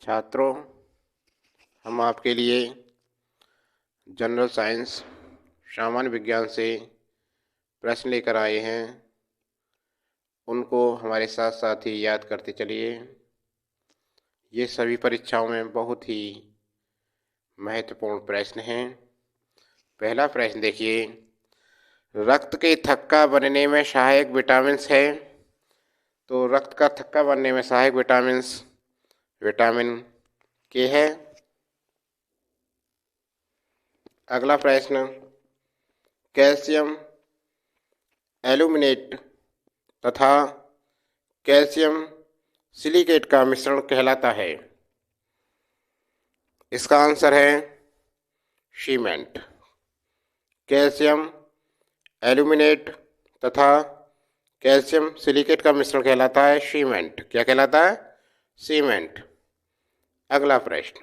छात्रों, हम आपके लिए जनरल साइंस सामान्य विज्ञान से प्रश्न लेकर आए हैं। उनको हमारे साथ साथ ही याद करते चलिए। ये सभी परीक्षाओं में बहुत ही महत्वपूर्ण प्रश्न हैं। पहला प्रश्न देखिए, रक्त के थक्का बनने में सहायक विटामिन्स है। तो रक्त का थक्का बनने में सहायक विटामिन के है। अगला प्रश्न, कैल्शियम एल्यूमिनेट तथा कैल्शियम सिलिकेट का मिश्रण कहलाता है। इसका आंसर है सीमेंट। कैल्शियम एल्यूमिनेट तथा कैल्शियम सिलिकेट का मिश्रण कहलाता है सीमेंट। क्या कहलाता है? सीमेंट। अगला प्रश्न,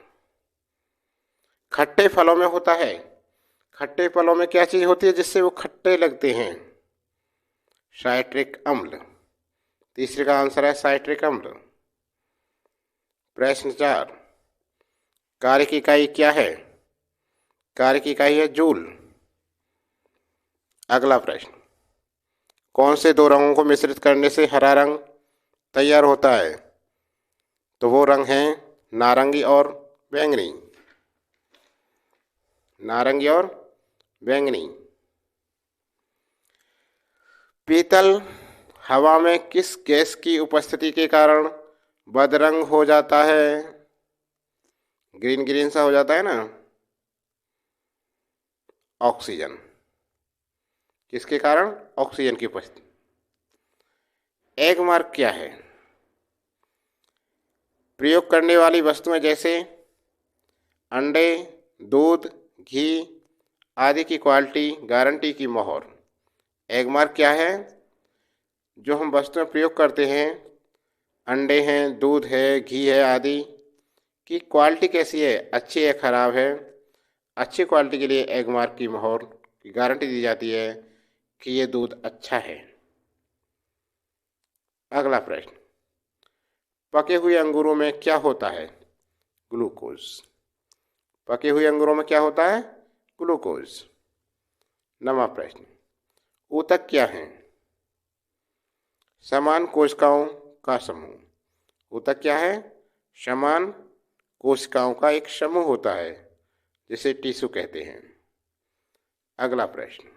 खट्टे फलों में होता है। खट्टे फलों में क्या चीज होती है जिससे वो खट्टे लगते हैं? साइट्रिक अम्ल। तीसरे का आंसर है साइट्रिक अम्ल। प्रश्न 4, कार्य की इकाई क्या है? कार्य की इकाई है जूल। अगला प्रश्न, कौन से दो रंगों को मिश्रित करने से हरा रंग तैयार होता है? तो वो रंग हैं नारंगी और बैंगनी। नारंगी और बैंगनी। पीतल हवा में किस गैस की उपस्थिति के कारण बदरंग हो जाता है? ग्रीन ग्रीन सा हो जाता है ना? ऑक्सीजन। किसके कारण? ऑक्सीजन की उपस्थिति। एग मार्क क्या है? प्रयोग करने वाली वस्तुएं जैसे अंडे, दूध, घी आदि की क्वालिटी गारंटी की मोहर। एग मार्क क्या है? जो हम वस्तुएं प्रयोग करते हैं, अंडे हैं, दूध है, घी है आदि की क्वालिटी कैसी है, अच्छी है खराब है? अच्छी क्वालिटी के लिए एग मार्क की मोहर की गारंटी दी जाती है कि ये दूध अच्छा है। अगला प्रश्न, पके हुए अंगूरों में क्या होता है? ग्लूकोज। पके हुए अंगूरों में क्या होता है? ग्लूकोज। नवा प्रश्न, ऊतक क्या है? समान कोशिकाओं का समूह। ऊतक क्या है? समान कोशिकाओं का एक समूह होता है जिसे टिश्यू कहते हैं। अगला प्रश्न,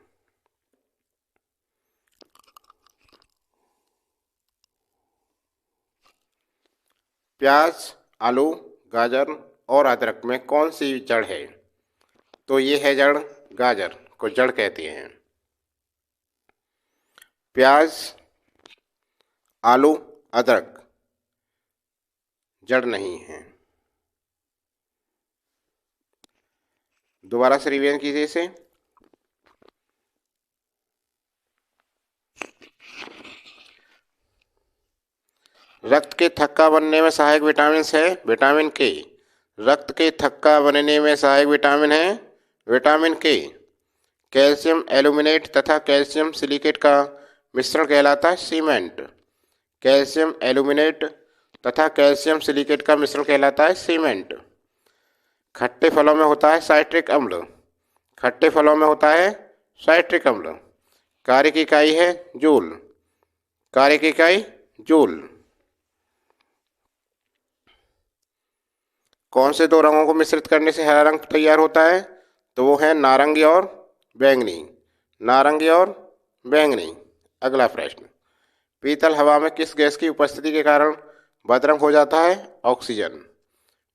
प्याज, आलू, गाजर और अदरक में कौन सी जड़ है? तो ये है जड़, गाजर को जड़ कहते हैं। प्याज, आलू, अदरक जड़ नहीं है। दोबारा से रिवीजन कीजिए इसे। रक्त के थक्का बनने में सहायक विटामिन है विटामिन के। रक्त के थक्का बनने में सहायक विटामिन है विटामिन के। कैल्शियम एल्यूमिनेट तथा कैल्शियम सिलिकेट का मिश्रण कहलाता है सीमेंट। कैल्शियम एल्यूमिनेट तथा कैल्शियम सिलिकेट का मिश्रण कहलाता है सीमेंट। खट्टे फलों में होता है साइट्रिक अम्ल। खट्टे फलों में होता है साइट्रिक अम्ल। कार्य की इकाई है जूल। कार्य की इकाई जूल। कौन से दो रंगों को मिश्रित करने से हरा रंग तैयार होता है? तो वो है नारंगी और बैंगनी। नारंगी और बैंगनी। अगला प्रश्न, पीतल हवा में किस गैस की उपस्थिति के कारण बदरंग हो जाता है? ऑक्सीजन।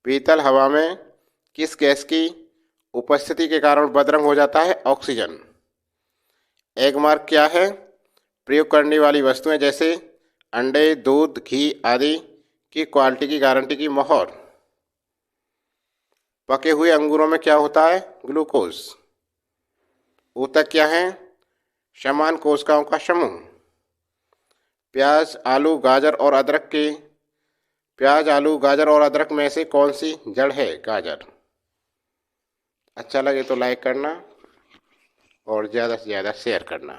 पीतल हवा में किस गैस की उपस्थिति के कारण बदरंग हो जाता है? ऑक्सीजन। एग मार्क क्या है? प्रयोग करने वाली वस्तुएं जैसे अंडे, दूध, घी आदि की क्वालिटी की गारंटी की मोहर। पके हुए अंगूरों में क्या होता है? ग्लूकोज। ऊतक क्या है? समान कोशिकाओं का समूह। प्याज, आलू, गाजर और अदरक के प्याज, आलू, गाजर और अदरक में से कौन सी जड़ है? गाजर। अच्छा लगे तो लाइक करना और ज़्यादा से ज़्यादा शेयर करना।